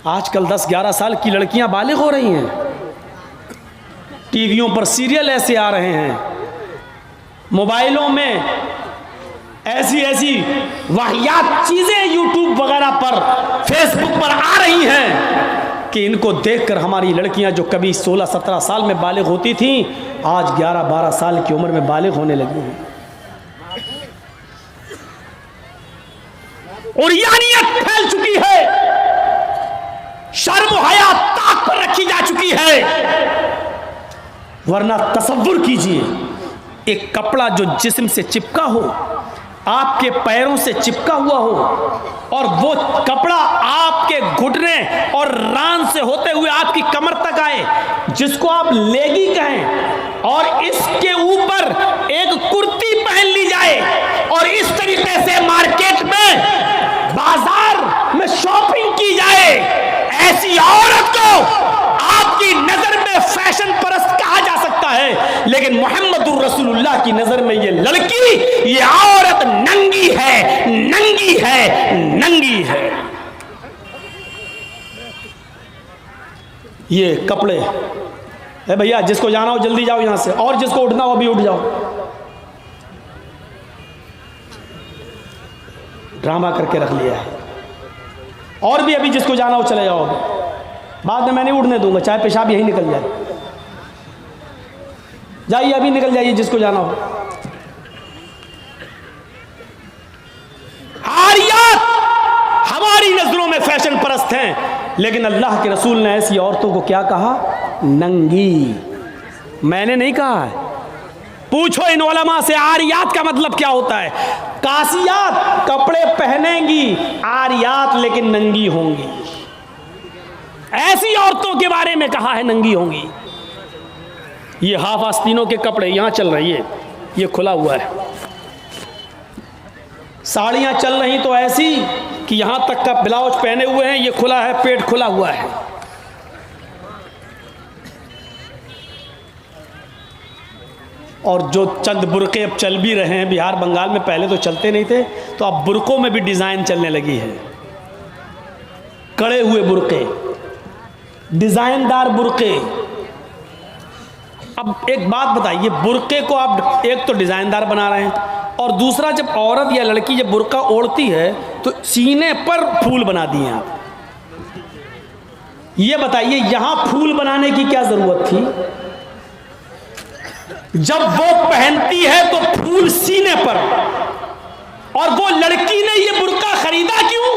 आजकल 10-11 साल की लड़कियां बालिग हो रही हैं। टीवियों पर सीरियल ऐसे आ रहे हैं, मोबाइलों में ऐसी ऐसी वाहियात चीजें यूट्यूब वगैरह पर, फेसबुक पर आ रही हैं कि इनको देखकर हमारी लड़कियां जो कभी 16-17 साल में बालिग होती थीं, आज 11-12 साल की उम्र में बालिग होने लगी हैं। और यानियत फैल चुकी है, शर्म हया ताक पर रखी जा चुकी है। वरना तसव्वुर कीजिए, एक कपड़ा जो जिस्म से चिपका हो, आपके पैरों से चिपका हुआ हो, और वो कपड़ा आपके घुटने और रान से होते हुए आपकी कमर तक आए, जिसको आप लेगी कहें, और इसके ऊपर एक कुर्ती पहन ली जाए और इस तरीके से मार्केट में, बाजार में शॉपिंग की जाए, ऐसी औरत को आपकी नजर में फैशन परस्त कहा जा सकता है, लेकिन मोहम्मदुर रसूलुल्लाह की नजर में ये लड़की, ये औरत नंगी है, नंगी है, नंगी है। ये कपड़े है भैया, जिसको जाना हो जल्दी जाओ यहां से, और जिसको उठना हो अभी उठ जाओ। ड्रामा करके रख लिया है। और भी अभी जिसको जाना हो चले जाओ, बाद में मैं नहीं उठने दूंगा, चाहे पेशाब यही निकल जाए। जाइए अभी निकल जाइए जिसको जाना हो। आरियात हमारी नजरों में फैशन परस्त हैं, लेकिन अल्लाह के रसूल ने ऐसी औरतों को क्या कहा? नंगी। मैंने नहीं कहा है, पूछो इन उलमा से आरियात का मतलब क्या होता है। कासियात कपड़े पहनेंगी, आरियात लेकिन नंगी होंगी। ऐसी औरतों के बारे में कहा है नंगी होंगी। ये हाफ आस्तीनों के कपड़े यहां चल रही है, ये खुला हुआ है। साड़ियां चल रही तो ऐसी कि यहां तक का ब्लाउज पहने हुए हैं, ये खुला है, पेट खुला हुआ है। और जो चंद बुरके अब चल भी रहे हैं बिहार बंगाल में, पहले तो चलते नहीं थे, तो अब बुरकों में भी डिजाइन चलने लगी है। कड़े हुए बुरके, डिजाइनदार बुरके। अब एक बात बताइए, बुरके को आप एक तो डिजाइनदार बना रहे हैं, और दूसरा जब औरत या लड़की जब बुरका ओढ़ती है तो सीने पर फूल बना दिए आप। ये बताइए यहां फूल बनाने की क्या जरूरत थी? जब वो पहनती है तो फूल सीने पर, और वो लड़की ने ये बुर्का खरीदा क्यों?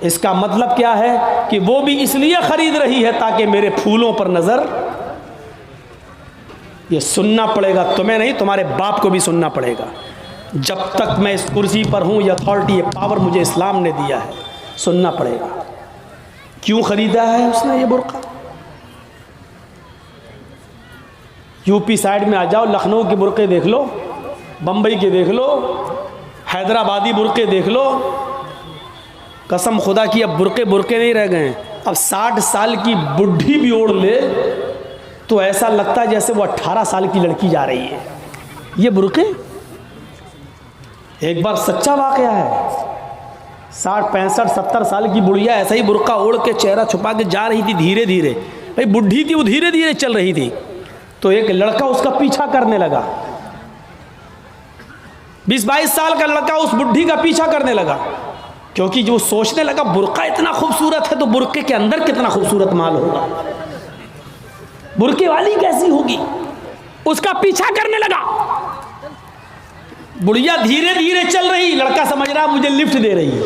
इसका मतलब क्या है कि वो भी इसलिए खरीद रही है ताकि मेरे फूलों पर नजर। ये सुनना पड़ेगा तुम्हें नहीं, तुम्हारे बाप को भी सुनना पड़ेगा। जब तक मैं इस कुर्सी पर हूं, ये अथॉरिटी, ये पावर मुझे इस्लाम ने दिया है, सुनना पड़ेगा। क्यों खरीदा है उसने ये बुर्का? यूपी साइड में आ जाओ, लखनऊ के बुरके देख लो, बम्बई के देख लो, हैदराबादी बुरके देख लो। कसम खुदा की अब बुरके बुरके नहीं रह गए। अब 60 साल की बुढ़ी भी ओढ़ ले तो ऐसा लगता है जैसे वो 18 साल की लड़की जा रही है। ये बुरके एक बार सच्चा वाकया है। 60, 65, 70 साल की बुढ़िया ऐसा ही बुरका ओढ़ के चेहरा छुपा के जा रही थी धीरे धीरे। भाई बुढ़ी थी वो, धीरे धीरे चल रही थी, तो एक लड़का उसका पीछा करने लगा। 20-22 साल का लड़का उस बुढ़ी का पीछा करने लगा, क्योंकि जो सोचने लगा बुर्का इतना खूबसूरत है तो बुरके के अंदर कितना खूबसूरत माल होगा, बुरके वाली कैसी होगी, उसका पीछा करने लगा। बुढ़िया धीरे धीरे चल रही, लड़का समझ रहा मुझे लिफ्ट दे रही है,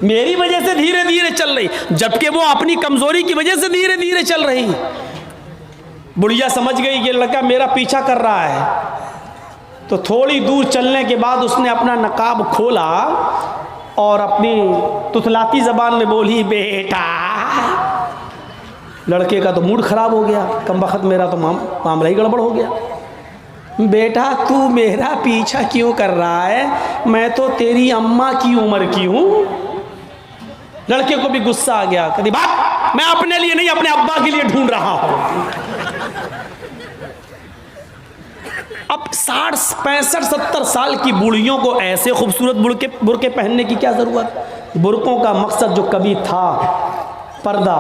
मेरी वजह से धीरे धीरे चल रही, जबकि वो अपनी कमजोरी की वजह से धीरे धीरे चल रही। बुढ़िया समझ गई ये लड़का मेरा पीछा कर रहा है, तो थोड़ी दूर चलने के बाद उसने अपना नकाब खोला और अपनी तुतलाती जबान में बोली, बेटा। लड़के का तो मूड खराब हो गया, कम वक्त मेरा तो मामला ही गड़बड़ हो गया। बेटा तू मेरा पीछा क्यों कर रहा है, मैं तो तेरी अम्मा की उम्र की हूँ। लड़के को भी गुस्सा आ गया, कभी बात मैं अपने लिए नहीं अपने अब्बा के लिए ढूंढ रहा हूँ। अब 60, 65, 70 साल की बूढ़ियों को ऐसे खूबसूरत बुरके पहनने की क्या जरूरत? बुरकों का मकसद जो कभी था पर्दा,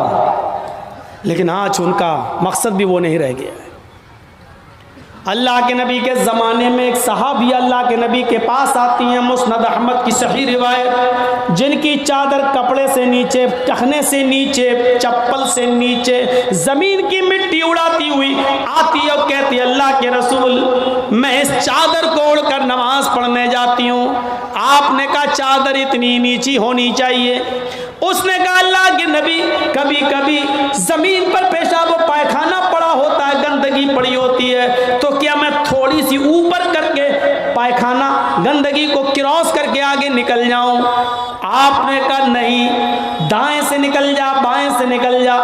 लेकिन आज उनका मकसद भी वो नहीं रह गया है। अल्लाह के नबी के ज़माने में एक सहाबी अल्लाह के नबी के पास आती हैं, मुस्नद अहमद की सही रिवायत, जिनकी चादर कपड़े से नीचे, टखने से नीचे, चप्पल से नीचे ज़मीन की मिट्टी उड़ाती हुई आती और कहती, अल्लाह के रसूल मैं इस चादर को उड़कर नमाज पढ़ने जाती हूँ। आपने कहा चादर इतनी नीची होनी चाहिए। उसने कहा अल्लाह के नबी कभी कभी ज़मीन पर पेशाब व पायखाना पड़ा होता है, गंदगी पड़ी होती है, तो क्या मैं थोड़ी सी ऊपर करके पायखाना गंदगी को क्रॉस करके आगे निकल जाऊं? आपने कहा नहीं, दाएं से निकल जा, बाएं से निकल जा।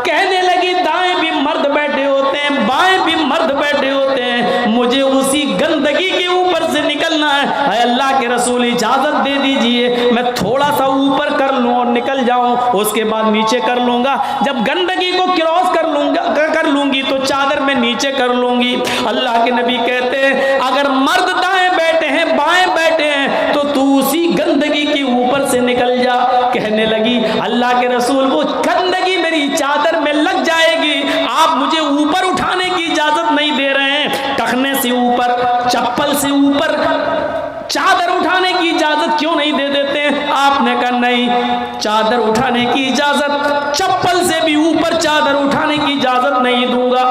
कहने लगी दाएं भी मर्द बैठे होते हैं, बाएं भी मर्द बैठे होते हैं, मुझे उसी गंदगी के ऊपर से निकलना है। अल्लाह के रसूल इजाजत दे दीजिए, मैं थोड़ा सा ऊपर कर लूं और निकल जाऊं, उसके बाद नीचे कर लूंगा। जब गंदगी को क्रॉस कर लूंगी तो चादर में नीचे कर लूंगी। अल्लाह के नबी कहते हैं अगर मर्द दाएं बैठे हैं, बाएं बैठे हैं, तो तू उसी गंदगी के ऊपर से निकल जा। कहने लगी अल्लाह के रसूल वो गंदगी मेरी चादर में लग जाएगी, आप मुझे ऊपर उठाने की इजाजत नहीं दे रहे हैं, टखने से ऊपर, चप्पल से ऊपर चादर उठाने की इजाजत क्यों नहीं दे देते हैं? आपने कहा नहीं, चादर उठाने की इजाजत, चप्पल से भी ऊपर चादर उठाने की इजाजत नहीं दूंगा।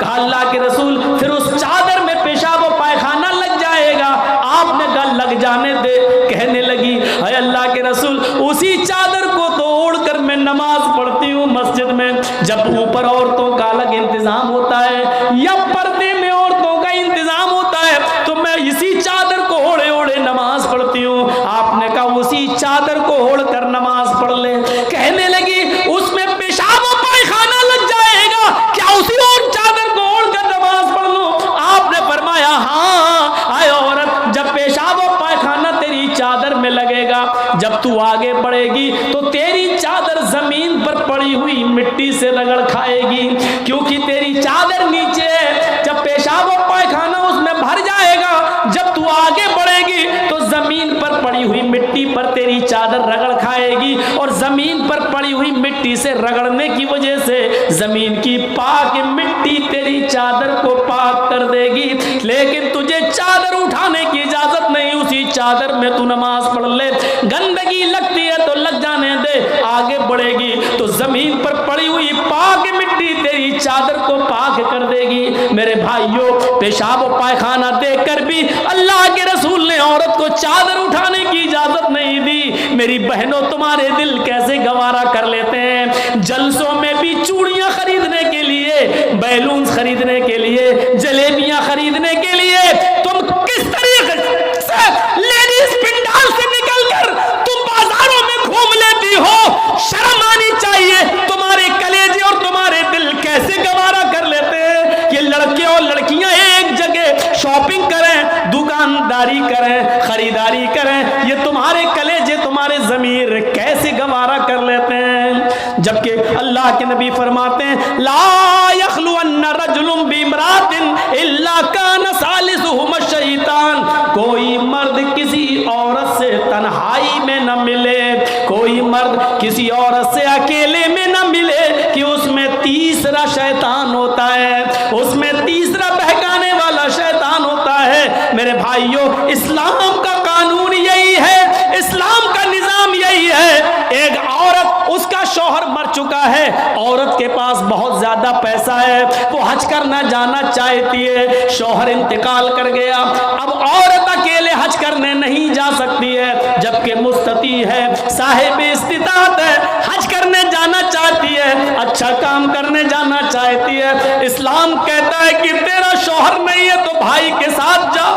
कहा अल्लाह के रसूल फिर उस चादर में पेशाब और पायखाना लग जाएगा। आपने कहा लग जाने दे। कहने लगी है अल्लाह के रसूल उसी चादर को तो ओढ़कर मैं नमाज पढ़ती हूँ मस्जिद में। जब ऊपर औरतों का अलग इंतजाम होता है या पर्दे में औरतों का इंतजाम होता है, तो मैं इसी चादर को ओढ़े ओढ़े नमाज पढ़ती हूँ। आपने कहा उसी चादर को ओढ़कर नमाज पढ़ ले। कहने लगी उसमें पेशाब और पायखाना लग जाएगा, क्या उसी और चादर को ओढ़कर नमाज पढ़ लूं? आपने फरमाया हाँ। आए औरत, जब पेशाब और पायखाना तेरी चादर में लगेगा, जब तू आगे बढ़ेगी तो तेरी चादर जमीन पर पड़ी हुई मिट्टी से रगड़ खाएगी, क्योंकि तेरी चादर नीचे है। जब पेशाब और पायखाना उसमें भर जाएगा, जब तू आगे बढ़ेगी तो जमीन पर पड़ी हुई मिट्टी पर तेरी चादर रगड़ खाएगी, और जमीन पर पड़ी हुई मिट्टी से रगड़ने की वजह से जमीन की पाक मिट्टी तेरी चादर को पाक कर देगी। लेकिन तुझे चादर उठाने की इजाजत नहीं, उसी चादर में तू नमाज पढ़ ले। गंदगी लगती है तो लग जाने दे, आगे बढ़ेगी तो जमीन पर पड़ी हुई पाक मिट्टी तेरी चादर को पाक कर देगी। मेरे भाइयों, पेशाब और पायखाना देखकर भी अल्लाह के रसूल ने औरत को चादर उठाने की इजाजत नहीं दी। मेरी बहनों, तुम्हारे दिल कैसे गवारा कर लेते हैं? जलसों में भी चूड़ियां खरीदने के लिए, बैलून खरीदने के लिए, जलेबियां खरीदने के लिए तुम किस तरीके से लेडीज पिंडाल से निकलकर तुम बाजारों में घूम लेती हो? शर्म आनी चाहिए। तुम्हारे कलेजे और तुम्हारे दिल कैसे गवारा कर लेते हैं कि लड़के और लड़कियां एक जगह शॉपिंग करें, दुकानदारी करें, खरीदारी करें? ये तुम्हारे कलेजे, तुम्हारे ज़मीर कैसे गवारा कर लेते हैं? जबकि अल्लाह के नबी फरमाते हैं ला यखलुअन्न रजुलुम बिमरातिन इल्ला कान सालिसुहुम शैतान। कोई मर्द किसी औरत से तन्हाई में न मिले, कोई मर्द किसी औरत से अकेले में न मिले कि उसमें तीसरा शैतान होता है, उसमें तीसरा बहकाने वाला शैतान होता है। मेरे भाइयों, इस्लाम का कानून यही है, इस्लाम का निजाम यही है। एक औरत, उसका शौहर मर चुका है, औरत के पास बहुत ज्यादा पैसा है, वो हज करना जाना चाहती है, शौहर इंतकाल कर गया, अब औरत अकेले हज करने नहीं जा सकती है, जबकि मुस्तती है, साहिब इस्तिताअत है, हज करने जाना चाहती है, अच्छा काम करने जाना चाहती है। इस्लाम कहता है कि तेरा शौहर नहीं है तो भाई के साथ जा,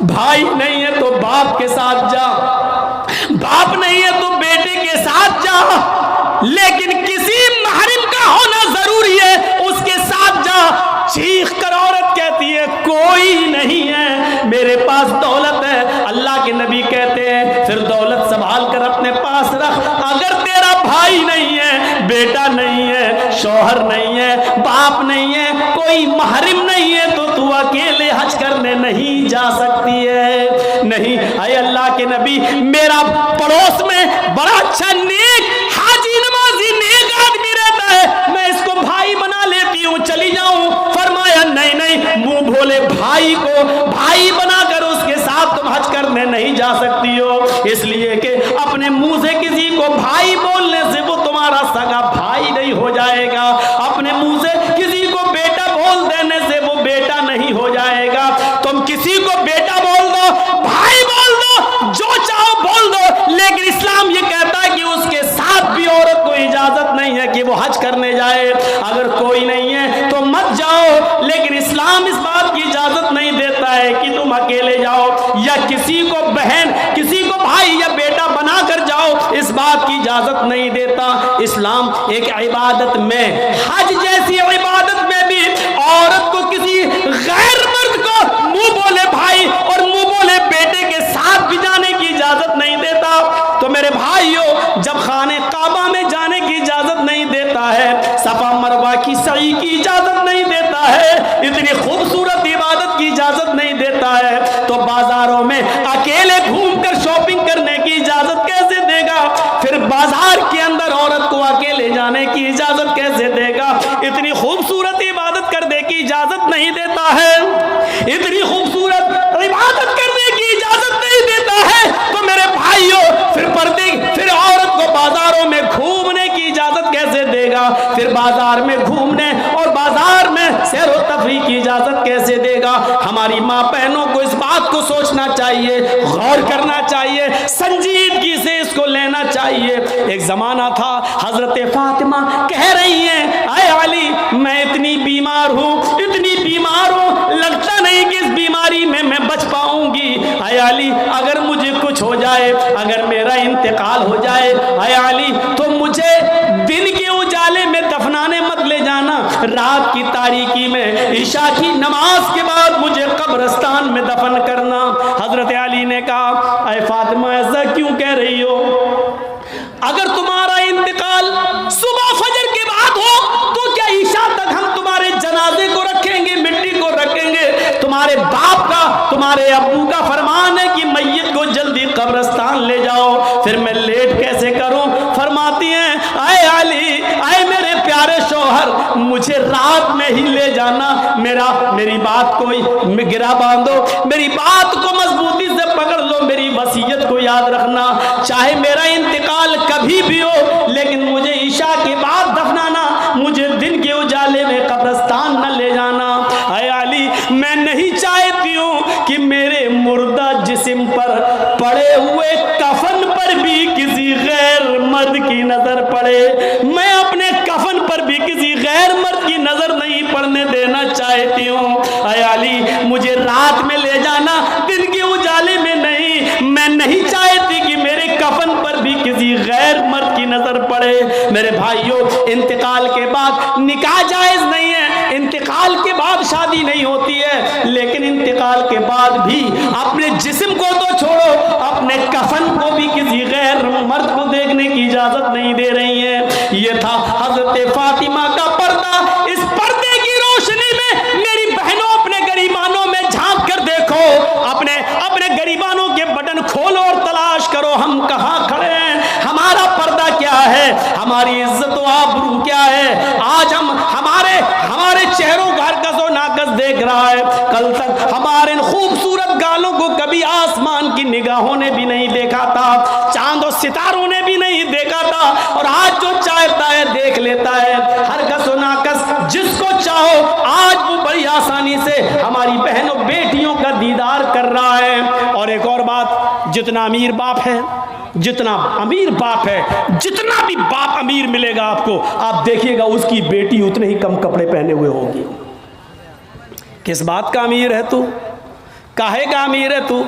भाई नहीं है तो बाप के साथ जा, बाप नहीं है तो बेटे के साथ जा, लेकिन किसी महरम का होना जरूरी है, उसके साथ जा। चीख कर औरत कहती है कोई नहीं है, मेरे पास दौलत है। अल्लाह के नबी कहते हैं फिर दौलत संभाल कर अपने पास रख। अगर तेरा भाई नहीं है, बेटा नहीं है, शौहर नहीं है, बाप नहीं है, कोई महरम नहीं है, तो तू अकेले हज करने नहीं जा सकती है। नहीं, अरे अल्लाह के नबी, मेरा पड़ोस में बड़ा अच्छा नेक हाजी नमाजी नेक भाई बोलने से वो तुम्हारा सगा भाई नहीं हो जाएगा, अपने मुंह से किसी को बेटा बोल देने से वो बेटा नहीं हो जाएगा। तुम किसी को बेटा बोल दो, भाई बोल दो, जो चाहो बोल दो, लेकिन इस्लाम ये कहता है कि उसके साथ भी औरत को इजाजत नहीं है कि वो हज करने जाए। अगर कोई नहीं है तो मत जाओ, लेकिन इस्लाम इस बात की इजाजत नहीं देता है कि तुम अकेले जाओ या किसी को बहन, किसी को भाई या बेटा बना कर जाओ, इस बात की इजाजत नहीं देता। इस्लाम एक इबादत में, हज जैसी इबादत में भी औरत को किसी गैर मर्द को मुंह बोले भाई और मुंह बोले बेटे के साथ भी जाने की इजाजत नहीं देता। तो मेरे भाइयों, जब खाने काबा में जाने की इजाजत नहीं देता है, सफा मरवा की सई की इजाजत नहीं देता है, इतनी खूबसूरत इबादत की इजाजत नहीं देता है, तो बाजारों में अकेले घूमकर शॉपिंग करने की इजाजत कैसे देगा? फिर बाजार के अंदर औरत को अकेले जाने की इजाजत कैसे देगा? इतनी खूबसूरत इबादत करने की इजाजत नहीं देता है, इतनी खूबसूरत इबादत करने की इजाजत नहीं देता है, तो मेरे भाइयों फिर औरत को बाजारों में घूमने की इजाजत कैसे देगा? फिर बाजार में घूमने और बाजार में सैर व तफरीह की इजाजत कैसे देगा? हमारी माँ बहनों को इस बात को सोचना चाहिए, गौर करना चाहिए, संजीदगी से इसको लेना चाहिए। एक जमाना था, हजरत फातिमा कह रही हैं, आए अली मैं इतनी बीमार हूँ, इतनी बीमार हूँ, लगता नहीं कि इस बीमारी में मैं बच पाऊंगी। आए अली अगर मुझे कुछ हो जाए, अगर मेरा इंतकाल हो जाए, आए अली तो मुझे दिन के उजाले में दफनाने मत ले जाना, रात की तारीकी में ईशा की नमाज के बाद मुझे कब्रिस्तान में दफन करना। हजरत अली ने कहा, अय फातिमा ऐसा क्यों कह रही हो? अगर तुम्हारा इंतकाल सुबह फजर के बाद हो तो क्या ईशा तक हम तुम्हारे जनाजे को रखेंगे, मिट्टी को रखेंगे? तुम्हारे बाप का, तुम्हारे अब्बू का फरमान है कि मैयत को जल्दी कब्रिस्तान ले जाओ, फिर मैं लेट कैसे करूं? फरमाती हैं, आए अली, आए मेरे प्यारे शौहर, मुझे रात में ही ले जाना, मेरी बात को गिरा बांधो, मेरी बात को मजबूती से पकड़ लो, मेरी वसीयत को याद रखना, चाहे मेरा इंतकाल कभी भी हो, लेकिन मुझे ईशा के बाद दफनाना, मुझे दिन के उजाले में कब्रिस्तान न ले जाना। आए अली मैं नहीं चाहती हूँ कि मेरे मुर्दा जिस्म पर पड़े हुए कफन पर भी किसी गैर मर्द की नजर पड़े, मैं अपने कफन पर भी किसी गैर मर्द की नजर नहीं पड़ने देना चाहती हूँ। आए अली मुझे रात में ले जाना, दिन के उजाले में नहीं, मैं नहीं चाहती कि मेरे कफन पर भी किसी गैर मर्द की नजर पड़े। मेरे भाइयों, इंतकाल के बाद निकाह जायज नहीं है, इंतकाल के बाद शादी नहीं होती है, लेकिन इंतकाल के बाद भी अपने जिस्म को तो छोड़ो, अपने कफन को भी किसी गैर मर्द को देखने की इजाजत नहीं दे रही है। ये था हजरत फातिमा का पर्दा। इस पर्दे की रोशनी में मेरी बहनों, अपने गरीबानों में झांक कर देखो, अपने गरीबानों के बटन खोलो और तलाश करो हम कहाँ खड़े हैं, हमारा पर्दा क्या है, हमारी इज्जत व आबरू क्या है। आज हम हमारे चेहरों का हरकत व नाकस देख रहा है, कल तक हमारे इन खूबसूरत गालों को कभी आसमान की निगाहों ने भी नहीं देखा था, चांद और सितारों ने भी नहीं देखा था, और आज जो चाहता है देख लेता है, हरकत व नाकस जिसको चाहो आज वो बड़ी आसानी से हमारी बहनों बेटियों का दीदार कर रहा है। और एक और बात, जितना अमीर बाप है, जितना अमीर बाप है, जितना भी बाप अमीर मिलेगा आपको, आप देखिएगा उसकी बेटी उतने ही कम कपड़े पहने हुए होगी। किस बात का अमीर है तू? काहे का अमीर है तू?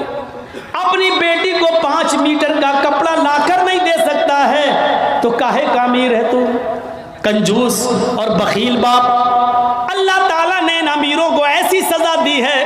अपनी बेटी को 5 मीटर का कपड़ा लाकर नहीं दे सकता है तो काहे का अमीर है तू? कंजूस और बखील बाप। अल्लाह ताला ने इन अमीरों को ऐसी सजा दी है,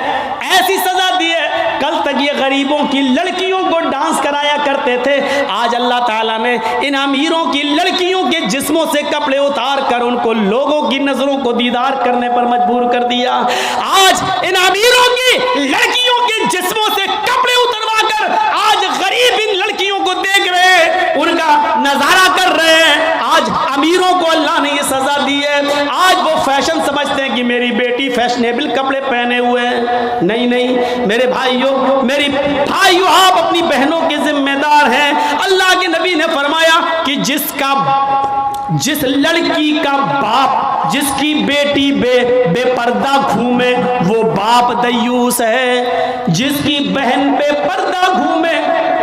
ऐसी सजा दी है, कल तक ये गरीबों की लड़कियों को डांस कराया करते थे, आज अल्लाह ताला ने इन अमीरों की लड़कियों के जिस्मों से कपड़े उतार कर उनको लोगों की नजरों को दीदार करने पर मजबूर कर दिया। आज इन अमीरों की लड़कियों के जिस्मों से कपड़े उतरवा कर आज गरीब इन लड़कियों को देख रहे हैं, उनका नजारा कर रहे हैं। आज अमीरों को अल्लाह ने ये सजा दी है, आज वो फैशन समझते समझते हैं कि मेरी बेटी फैशनेबल कपड़े पहने हुए हैं। नहीं नहीं मेरे भाइयों, मेरी भाइयों, आप अपनी बहनों के जिम्मेदार हैं। अल्लाह के नबी ने फरमाया कि जिस लड़की का बाप, जिसकी बेटी बेपर्दा घूमे वो बाप दयूस है। जिसकी बहन बेपर्दा घूमे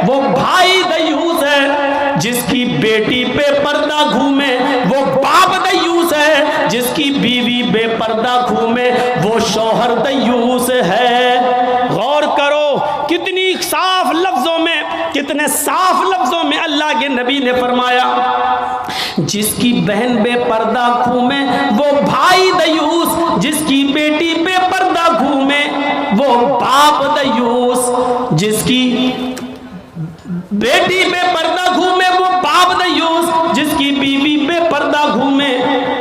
वो भाई दयूस है। जिसकी बेटी बेपर्दा घूमे वो बाप दयूस है। जिसकी बीवी बेपर्दा घूमे वो शौहर दयूस है। गौर करो कितनी साफ लफ्जों में, कितने साफ लफ्जों में अल्लाह के नबी ने फरमाया, जिसकी बहन बेपर्दा घूमे वो भाई दयूस, जिसकी बेटी बेपर्दा घूमे वो बाप दयूस, जिसकी बेटी बेपर्दा घूमे वो बाप दयूस, जिसकी बीवी बेपर्दा घूमे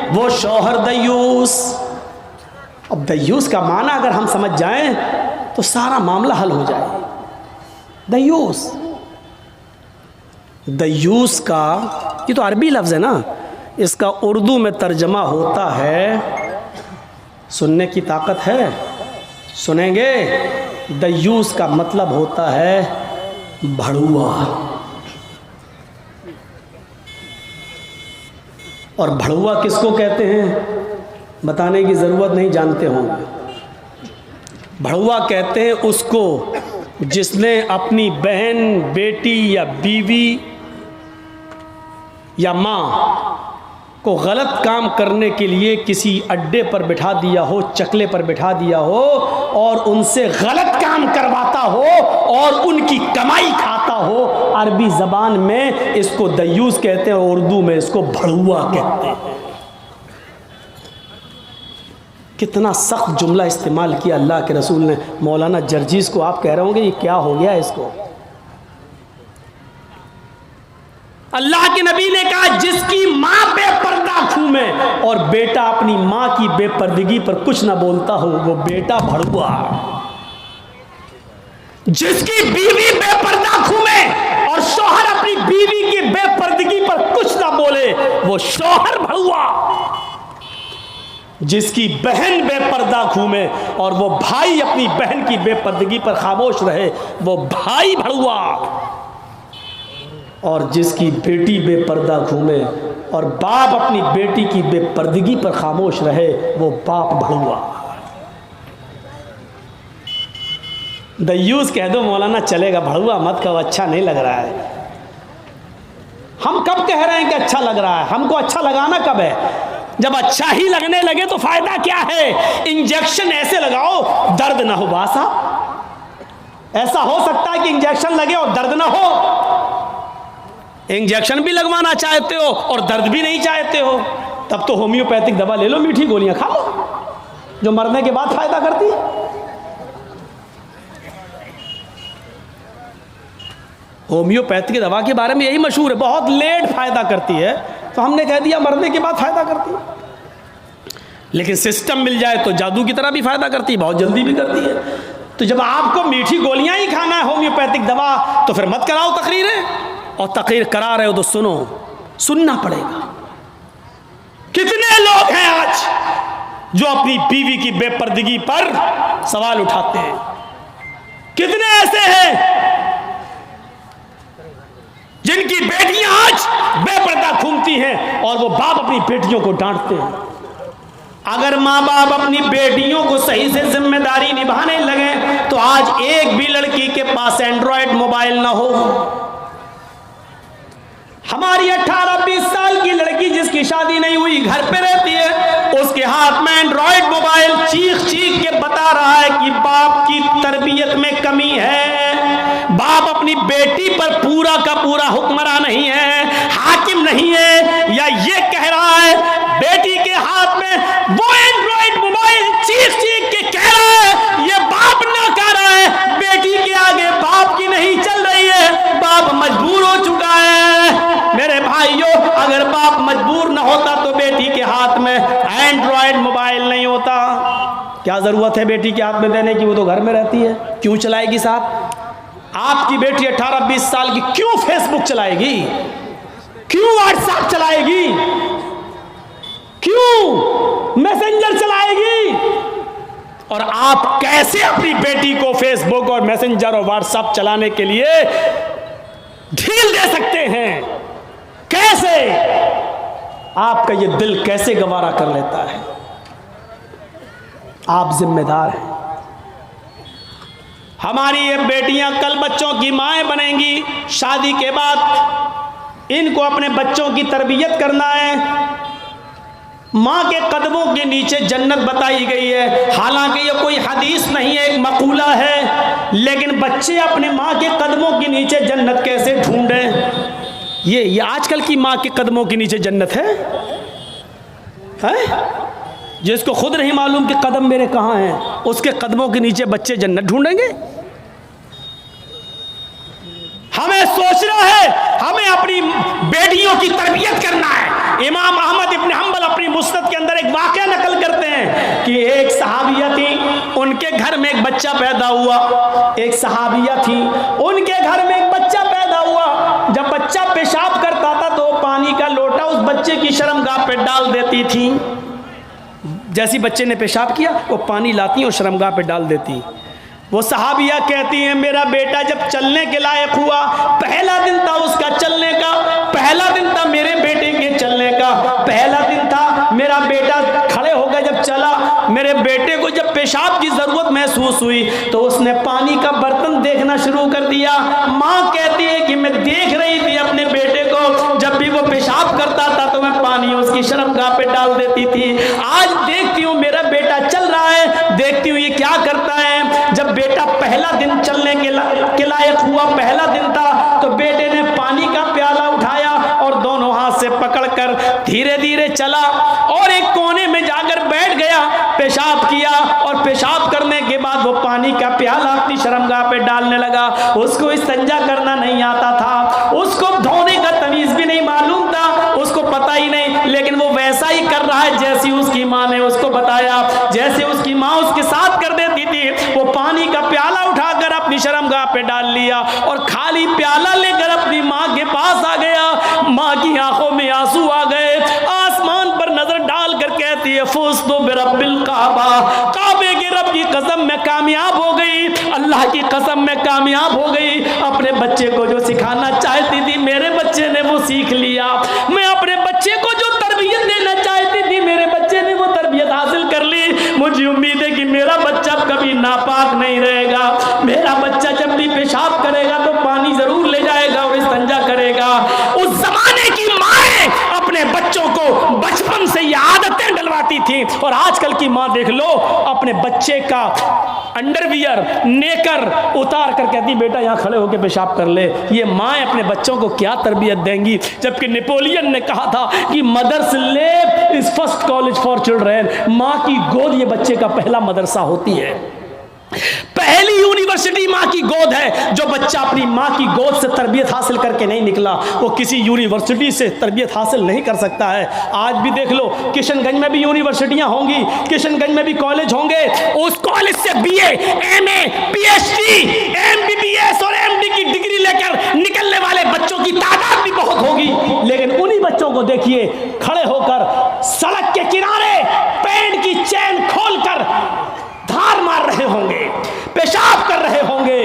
वो शौहर दयूस। अब दयूस का माना अगर हम समझ जाएं तो सारा मामला हल हो जाए। दयूस, दयूस का ये तो अरबी लफ्ज़ है ना, इसका उर्दू में तर्जमा होता है, सुनने की ताकत है, सुनेंगे। दयूस का मतलब होता है भड़ुआ। और भड़ुआ किसको कहते हैं बताने की ज़रूरत नहीं, जानते होंगे। भड़ुआ कहते हैं उसको जिसने अपनी बहन, बेटी या बीवी या माँ को गलत काम करने के लिए किसी अड्डे पर बिठा दिया हो, चकले पर बिठा दिया हो और उनसे गलत काम करवाता हो और उनकी कमाई खाता हो। अरबी ज़बान में इसको दयूस कहते हैं, उर्दू में इसको भड़ुआ कहते हैं। कितना सख्त जुमला इस्तेमाल किया अल्लाह के रसूल ने। मौलाना जर्जीस को आप कह रहे होंगे ये क्या हो गया इसको। अल्लाह के नबी ने कहा जिसकी माँ बेपर्दा घूमे और बेटा अपनी माँ की बेपर्दगी पर कुछ ना बोलता हो वो बेटा भड़ुआ। जिसकी बीवी बेपर्दा घूमे और शौहर अपनी बीवी की बेपर्दगी पर कुछ ना बोले वो शौहर भड़ुआ। जिसकी बहन बेपर्दा घूमे और वो भाई अपनी बहन की बेपर्दगी पर खामोश रहे वो भाई भड़ुआ। और जिसकी बेटी बेपर्दा घूमे और बाप अपनी बेटी की बेपर्दगी पर खामोश रहे वो बाप भड़ुआ। दयूस कह दो मौलाना चलेगा, भड़ुआ मत कहो, अच्छा नहीं लग रहा है। हम कब कह रहे हैं कि अच्छा लग रहा है? हमको अच्छा लगाना कब है? जब अच्छा ही लगने लगे तो फायदा क्या है? इंजेक्शन ऐसे लगाओ दर्द ना हो बासा। ऐसा हो सकता है कि इंजेक्शन लगे और दर्द ना हो? इंजेक्शन भी लगवाना चाहते हो और दर्द भी नहीं चाहते हो, तब तो होम्योपैथिक दवा ले लो, मीठी गोलियां खा लो जो मरने के बाद फायदा करती है। होम्योपैथिक दवा के बारे में यही मशहूर है, बहुत लेट फायदा करती है, तो हमने कह दिया मरने के बाद फायदा करती है। लेकिन सिस्टम मिल जाए तो जादू की तरह भी फायदा करती है, बहुत जल्दी भी करती है। तो जब आपको मीठी गोलियां ही खाना है होम्योपैथिक दवा, तो फिर मत कराओ तकरीरें, और तकरीर करा रहे हो तो सुनो, सुनना पड़ेगा। कितने लोग हैं आज जो अपनी बीवी की बेपर्दगी पर सवाल उठाते हैं? कितने ऐसे हैं जिनकी बेटियां आज बेपर्दा घूमती हैं और वो बाप अपनी बेटियों को डांटते हैं? अगर माँ बाप अपनी बेटियों को सही से जिम्मेदारी निभाने लगे तो आज एक भी लड़की के पास एंड्रॉयड मोबाइल ना हो। हमारी 18-20 साल की लड़की जिसकी शादी नहीं हुई घर पे रहती है, उसके हाथ में एंड्रॉयड मोबाइल चीख चीख के बता रहा है कि बाप की तरबियत में कमी है, बाप अपनी बेटी पर पूरा का पूरा हुक्मरान नहीं है, हाकिम नहीं है, या ये कह रहा है बेटी के हाथ में वो एंड्रॉयड मोबाइल चीख चीख के कह रहा है ये बाप ना कह रहा है, बेटी के आगे बाप की नहीं चल रही है, बाप मजबूर हो चुका है। मेरे भाइयों, अगर बाप मजबूर न होता तो बेटी के हाथ में एंड्रॉयड मोबाइल नहीं होता। क्या जरूरत है बेटी के हाथ में देने की? वो तो घर में रहती है, क्यों चलाएगी साथ? आपकी बेटी 18-20 साल की क्यों फेसबुक चलाएगी? क्यों व्हाट्सएप चलाएगी? क्यों मैसेंजर चलाएगी? और आप कैसे अपनी बेटी को फेसबुक और मैसेंजर और व्हाट्सएप चलाने के लिए ढील दे सकते हैं? कैसे? आपका ये दिल कैसे गवारा कर लेता है? आप जिम्मेदार हैं। हमारी ये बेटियां कल बच्चों की माएँ बनेंगी। शादी के बाद इनको अपने बच्चों की तरबियत करना है। माँ के कदमों के नीचे जन्नत बताई गई है। हालांकि ये कोई हदीस नहीं है, एक मकूला है, लेकिन बच्चे अपने माँ के कदमों के नीचे जन्नत कैसे ढूंढें? ये आजकल की माँ के कदमों के नीचे जन्नत है? जिसको खुद नहीं मालूम कि कदम मेरे कहाँ हैं, उसके कदमों के नीचे बच्चे जन्नत ढूंढेंगे? हमें सोचना है, हमें अपनी बेटियों की तरबियत करना है। इमाम अहमद इब्न हंबल अपनी मुस्नद के अंदर एक वाक़या नकल करते हैं कि एक सहाबिया थी, उनके घर में एक बच्चा पैदा हुआ। एक सहाबिया थी, उनके घर में एक बच्चा पैदा हुआ। जब बच्चा पेशाब करता था तो पानी का लोटा उस बच्चे की शर्मगाह पे डाल देती थी। जैसी बच्चे ने पेशाब किया वो पानी लाती और शर्मगाह पे डाल देती। वो सहाबिया कहती हैं, मेरा बेटा जब चलने के लायक हुआ, पहला दिन था उसका चलने का, पहला दिन था मेरे बेटे के चलने का, पहला दिन था मेरा बेटा खड़े होकर जब चला, मेरे बेटे को जब पेशाब की जरूरत महसूस हुई तो उसने पानी का बर्तन देखना शुरू कर दिया। माँ कहती है कि मैं देख रही थी अपने बेटे को, जब भी वो पेशाब करता था तो मैं पानी उसकी शर्मगाह पे डाल देती थी। आज देखती हूँ मेरा बेटा चल रहा है, देखती हूँ ये क्या करता है। जब बेटा पहला दिन चलने के लायक हुआ, पहला दिन था, तो बेटे ने पानी का प्याला उठाया और दोनों हाथ से पकड़कर धीरे धीरे चला और एक कोने में जाकर बैठ गया, पेशाब किया और पेशाब करने के बाद वो पानी का प्याला अपनी शर्मगाह पे डालने लगा। उसको इस्तिंजा करना नहीं आता था, उसको धोने का तमीज भी नहीं मालूम था, उसको पता ही नहीं, लेकिन वो वैसा ही कर रहा है जैसी उसकी माँ ने उसको बताया। जैसे उसकी माँ उसके साथ कर देती थी, वो पानी का प्याला उठाकर अपनी शर्मगाह पे डाल लिया और खाली प्याला लेकर अपनी माँ के पास आ गया। माँ की आंखों में आंसू आ गए, आसमान पर नजर डालकर कहती है, फुज़्तु बिरब्बिल काबा, काबे के रब की कसम मैं कामयाब हो गई, अल्लाह की कसम मैं कामयाब हो गई। अपने बच्चे को जो सिखाना चाहती थी मेरे बच्चे ने वो सीख लिया। मैं अपने बच्चे को जो तरबियत देना चाहती थी मेरे बच्चे ने वो तरबियत हासिल कर ली। मुझे उम्मीद है कि मेरा बच्चा कभी नापाक नहीं रहेगा। मेरा बच्चा जब भी पेशाब करेगा तो पानी जरूर ले जाएगा और इस्तिंजा करेगा। उस जमाने की माएँ अपने बच्चों को बचपन से ये आदतें डलवाती थी, और आजकल की माँ देख लो, अपने बच्चे का अंडरवियर नेकर उतार कर कहती बेटा यहाँ खड़े होकर पेशाब कर ले। ये माँ अपने बच्चों को क्या तरबियत देंगी? जबकि नेपोलियन ने कहा था कि mother's lap is first college for children, माँ की गोद ये बच्चे का पहला मदरसा होती है, पहली यूनिवर्सिटी माँ की गोद है। जो बच्चा अपनी माँ की गोद से तरबियत हासिल करके नहीं निकला वो किसी यूनिवर्सिटी से तरबियत हासिल नहीं कर सकता है। आज भी देख लो, किशनगंज में भी यूनिवर्सिटियां होंगी, किशनगंज में भी कॉलेज होंगे, उस कॉलेज से बीए, एमए, पीएचडी, एमबीबीएस और एमडी की डिग्री लेकर निकलने वाले बच्चों की तादाद भी बहुत होगी। लेकिन उन्हीं बच्चों को देखिए खड़े होकर सड़क के किनारे पैंट की चैन खोलकर धार मार रहे होंगे, पेशाब कर रहे होंगे।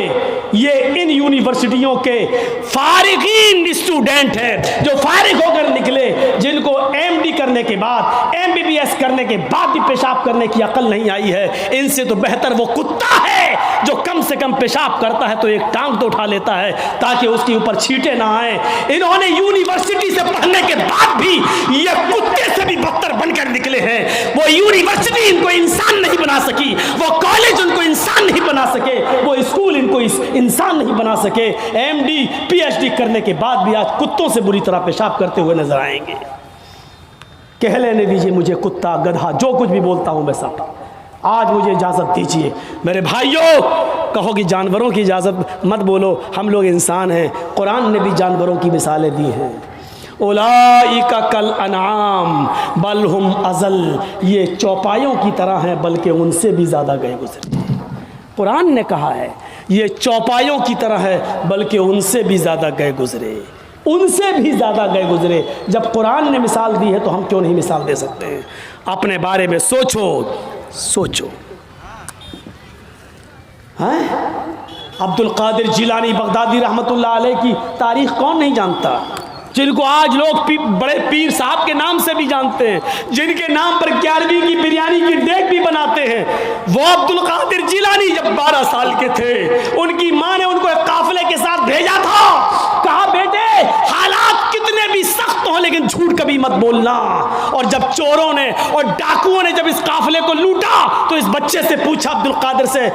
ये इन यूनिवर्सिटियों के फारिगीन स्टूडेंट हैं जो फारिग होकर निकले, जिनको एमडी करने के बाद, एमबीबीएस करने के बाद भी पेशाब करने की अकल नहीं आई है। इनसे तो बेहतर वो कुत्ता है जो कम से कम पेशाब करता है तो एक टांग तो उठा लेता है ताकि उसके ऊपर छींटे ना आए। इन्होंने यूनिवर्सिटी से पढ़ने के बाद भी ये कुत्ते से भी बदतर बनकर निकले हैं। वो यूनिवर्सिटी इनको इंसान नहीं बना सकी, वो कॉलेज उनको इंसान नहीं बना सके, वो स्कूल इनको इंसान नहीं बना सके। एमडी, पीएचडी करने के बाद भी आज कुत्तों से बुरी तरह पेशाब करते हुए नजर आएंगे। कह लेने दीजिए मुझे कुत्ता, गधा, जो कुछ भी बोलता हूं मैं सब। आज मुझे इजाज़त दीजिए मेरे भाइयों, कहो कि जानवरों की इजाज़त मत बोलो, हम लोग इंसान हैं। कुरान ने भी जानवरों की मिसालें दी हैं। उलाइका कल अनाम बल हुम अज़ल, ये चौपायों की तरह हैं बल्कि उनसे भी ज़्यादा गए गुजरे। कुरान ने कहा है ये चौपायों की तरह है बल्कि उनसे भी ज़्यादा गए गुजरे, उनसे भी ज़्यादा गए गुजरे। जब कुरान ने मिसाल दी है तो हम क्यों नहीं मिसाल दे सकते हैं? अपने बारे में सोचो, सोचो। हैं? अब्दुल कादिर जिलानी बगदादी रहमतुल्लाह अलैह की तारीख कौन नहीं जानता, जिनको आज लोग बड़े पीर साहब के नाम से भी जानते हैं, जिनके नाम पर 11वीं की बिरयानी की डेग भी बनाते हैं। वो अब्दुल कादिर जिलानी जब 12 साल के थे, उनकी माँ ने उनको एक काफिले के साथ भेजा था, कहा बेटे हालात कितने भी सख्त हों लेकिन झूठ कभी मत बोलना। और जब चोरों ने और डाकुओं ने जब इस काफिले को लूटा तो इस बच्चे से पूछा अब्दुल कादिर से,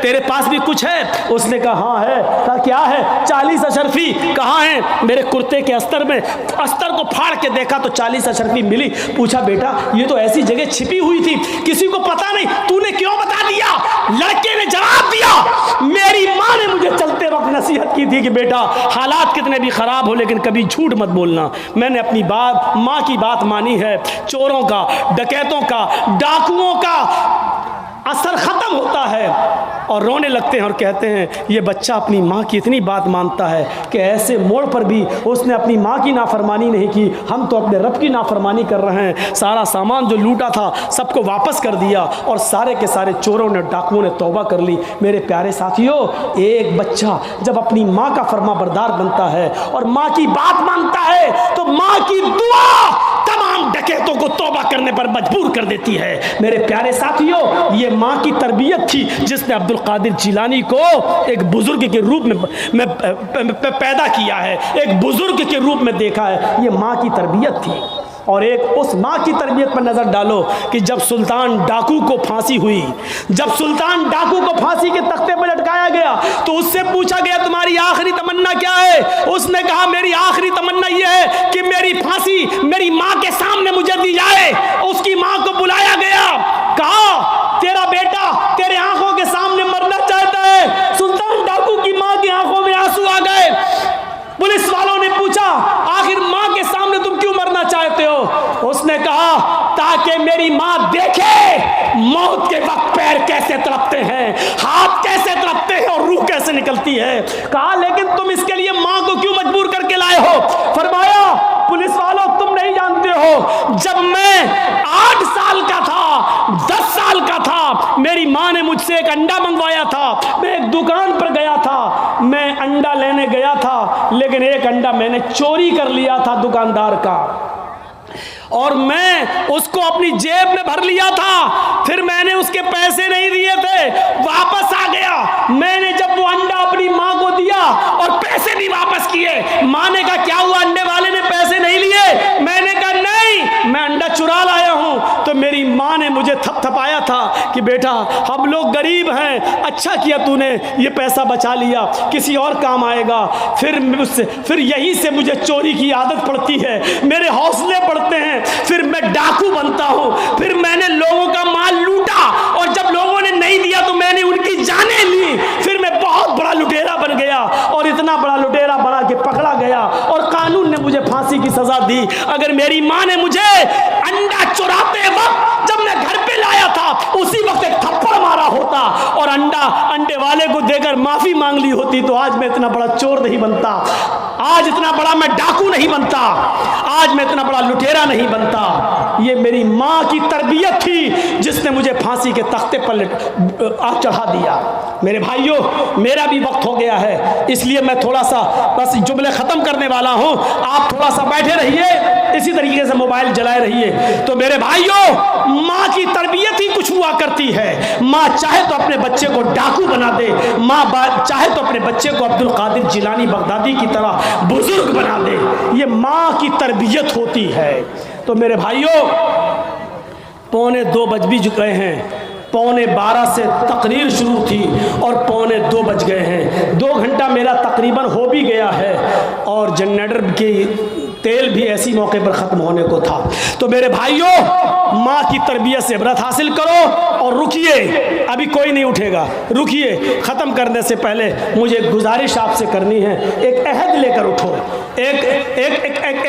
तेरे पास भी कुछ है? उसने कहा हाँ है। कहा क्या है? 40 अशरफी। कहाँ है? मेरे कुर्ते के अस्तर में। अस्तर को फाड़ के देखा तो 40 अशरफी मिली। पूछा बेटा ये तो ऐसी जगह छिपी हुई थी, किसी को पता नहीं, तूने क्यों बता दिया? लड़के ने जवाब दिया, मेरी माँ ने मुझे चलते वक्त नसीहत की थी कि बेटा हालात कितने भी खराब हो लेकिन कभी झूठ मत बोलना। मैंने अपनी बात, माँ की बात मानी है। चोरों का, डकैतों का, डाकुओं का असर खत्म होता है और रोने लगते हैं और कहते हैं ये बच्चा अपनी माँ की इतनी बात मानता है कि ऐसे मोड़ पर भी उसने अपनी माँ की नाफरमानी नहीं की, हम तो अपने रब की नाफरमानी कर रहे हैं। सारा सामान जो लूटा था सबको वापस कर दिया और सारे के सारे चोरों ने, डाकुओं ने तौबा कर ली। मेरे प्यारे साथियों, एक बच्चा जब अपनी माँ का फरमाबरदार बनता है और माँ की बात मानता है तो माँ की दुआ तमाम डकैतों को तौबा करने पर मजबूर कर देती है। मेरे प्यारे साथियों, ये माँ की तरबियत थी जिसने अब्दुल कादिर जिलानी को एक बुजुर्ग के रूप में पैदा किया है, एक बुजुर्ग के रूप में देखा है। ये माँ की तरबियत थी। और एक उस माँ की तरबियत पर नजर डालो कि जब सुल्तान डाकू को फांसी हुई, जब सुल्तान डाकू को फांसी के तख्ते पर लटकाया गया तो उससे पूछा गया तुम्हारी आखिरी तमन्ना क्या है? उसने कहा मेरी आखिरी तमन्ना यह है कि मेरी फांसी मेरी माँ के सामने मुझे दी जाए। उसकी माँ को बुलाया गया, कहा तेरा बेटा तेरे आंखों के सामने मरना चाहता है। सुल्तान डाकू की माँ की आंखों में आंसू आ गए। पुलिस वालों ने पूछा आखिर माँ के सामने तुम क्यों मरना चाहते हो? उसने कहा ताकि मेरी माँ देखे मौत के वक्त पैर कैसे तड़पते हैं, हाथ कैसे तड़पते हैं और रूह कैसे निकलती है। कहा लेकिन तुम इसके लिए माँ को क्यों मजबूर करके लाए हो? फरमाया पुलिस वालों तुम नहीं जानते हो, जब मैं 8 साल का था, 10 साल का था, मेरी माँ ने मुझसे एक अंडा मंगवाया था। मैं एक दुकान पर गया था, मैं अंडा लेने गया था लेकिन एक अंडा मैंने चोरी कर लिया था दुकानदार का और मैं उसको अपनी जेब में भर लिया था। फिर मैंने उसके पैसे नहीं दिए थे, वापस आ गया। मैंने जब वो अंडा अपनी माँ को दिया और पैसे भी वापस किए, माँ ने कहा क्या हुआ, अंडे वाले ने पैसे नहीं लिए? मैंने कहा नहीं, मैं अंडा चुरा लाया हूँ। तो मेरी माँ ने मुझे थपथपाया था कि बेटा हम लोग गरीब हैं, अच्छा किया तूने ये पैसा बचा लिया, किसी और काम आएगा। फिर यहीं से मुझे चोरी की आदत पड़ती है, मेरे हौसले बढ़ते हैं, फिर मैं डाकू बनता हूं। फिर मैंने लोगों का माल लूटा और जब लोगों ने नहीं दिया तो मैंने उनकी जानें ली। फिर मैं बहुत बड़ा लुटेरा बन गया और इतना बड़ा लुटेरा बना के पकड़ा गया और कानून ने मुझे फांसी की सजा दी। अगर मेरी माँ ने मुझे अंडा चुराते वक्त जब मैं घर पे लाया था उसी वक्त एक थप्पड़ मारा होता और अंडे वाले को देकर माफी मांग ली होती तो आज मैं इतना बड़ा चोर नहीं बनता, आज इतना बड़ा मैं डाकू नहीं बनता, आज मैं इतना बड़ा लुटेरा नहीं बनता। ये मेरी माँ की तरबियत थी जिसने मुझे फांसी के तख्ते पर आग चढ़ा दिया। मेरे भाइयों, मेरा भी वक्त हो गया है, इसलिए मैं थोड़ा सा बस जुमले खत्म करने वाला हूं। आप थोड़ा सा बैठे रहिए, इसी तरीके से मोबाइल जलाए रहिए। तो मेरे भाइयों, माँ की तरबियत ही कुछ हुआ करती है। माँ चाहे तो अपने बच्चे को डाकू बना दे, माँ चाहे तो अपने बच्चे को अब्दुल कादिर जिलानी बगदादी की तरह बुजुर्ग बना दे। ये माँ की तरबियत होती है। तो मेरे भाइयों, 1:45 बज भी गए हैं, 11:45 से तकरीर शुरू थी और 1:45 बज गए हैं। 2 घंटा मेरा तकरीबन हो भी गया है और जनरेटर की तेल भी ऐसी मौके पर ख़त्म होने को था। तो मेरे भाइयों, माँ की तरबियत से इबरत हासिल करो और रुकिए, अभी कोई नहीं उठेगा, रुकिए। ख़त्म करने से पहले मुझे गुजारिश आपसे करनी है, एक अहद लेकर उठो, एक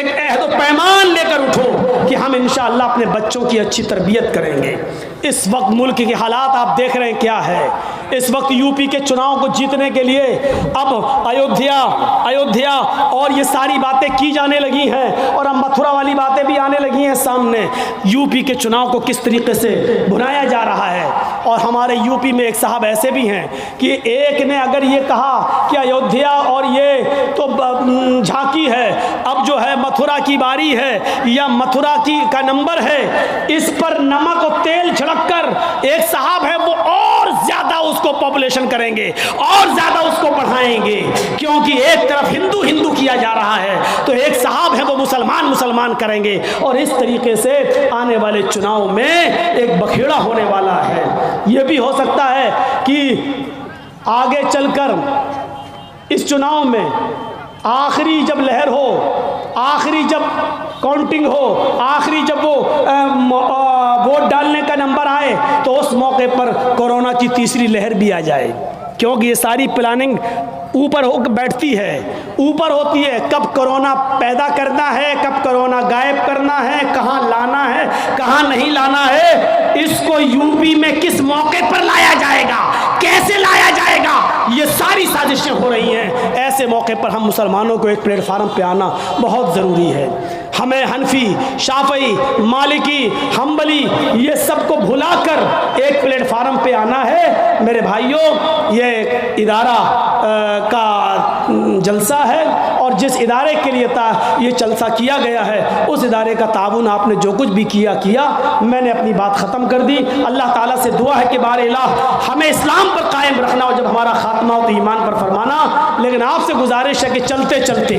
अहद पैमान लेकर उठो कि हम इंशाअल्लाह अपने बच्चों की अच्छी तरबियत करेंगे। इस वक्त मुल्क के हालात आप देख रहे हैं क्या है। इस वक्त यूपी के चुनाव को जीतने के लिए अब अयोध्या और ये सारी बातें की जाने लगी हैं, और अब मथुरा वाली बातें भी आने लगी हैं सामने। यूपी के चुनाव को किस तरीके से भुनाया जा रहा है। और हमारे यूपी में एक साहब ऐसे भी हैं कि एक ने अगर ये कहा कि अयोध्या और ये तो झांकी है, अब जो है मथुरा की बारी है या मथुरा का नंबर है, इस पर नमक और तेल छिड़ककर एक साहब है वो और ज्यादा उसको पॉपुलेशन करेंगे और ज्यादा उसको बढ़ाएंगे, क्योंकि एक तरफ हिंदू हिंदू किया जा रहा है तो एक साहब है वो मुसलमान मुसलमान करेंगे। और इस तरीके से आने वाले चुनाव में एक बखेड़ा होने वाला है। यह भी हो सकता है कि आगे चलकर इस चुनाव में आखिरी जब लहर हो, आखिरी जब काउंटिंग हो, आखिरी जब वो वोट डालने का नंबर आए तो उस मौके पर कोरोना की तीसरी लहर भी आ जाए, क्योंकि ये सारी प्लानिंग ऊपर होकर बैठती है, ऊपर होती है। कब कोरोना पैदा करना है, कब कोरोना गायब करना है, कहाँ लाना है, कहाँ नहीं लाना है, इसको यूपी में किस मौके पर लाया जाएगा, कैसे लाया जाएगा, ये सारी साजिशें हो रही हैं। ऐसे मौके पर हम मुसलमानों को एक प्लेटफार्म पे आना बहुत ज़रूरी है। हमें हनफी, शाफई, मालिकी, हम्बली ये सब को भुलाकर एक प्लेटफार्म पे आना है। मेरे भाइयों, ये इदारा का जलसा है और जिस इदारे के लिए ये जलसा किया गया है उस इदारे का ताउन आपने जो कुछ भी किया। मैंने अपनी बात ख़त्म कर दी। अल्लाह ताला से दुआ है कि बारे इलाह हमें इस्लाम पर कायम रखना और जब हमारा खात्मा हो तो ईमान पर फरमाना। लेकिन आपसे गुजारिश है कि चलते चलते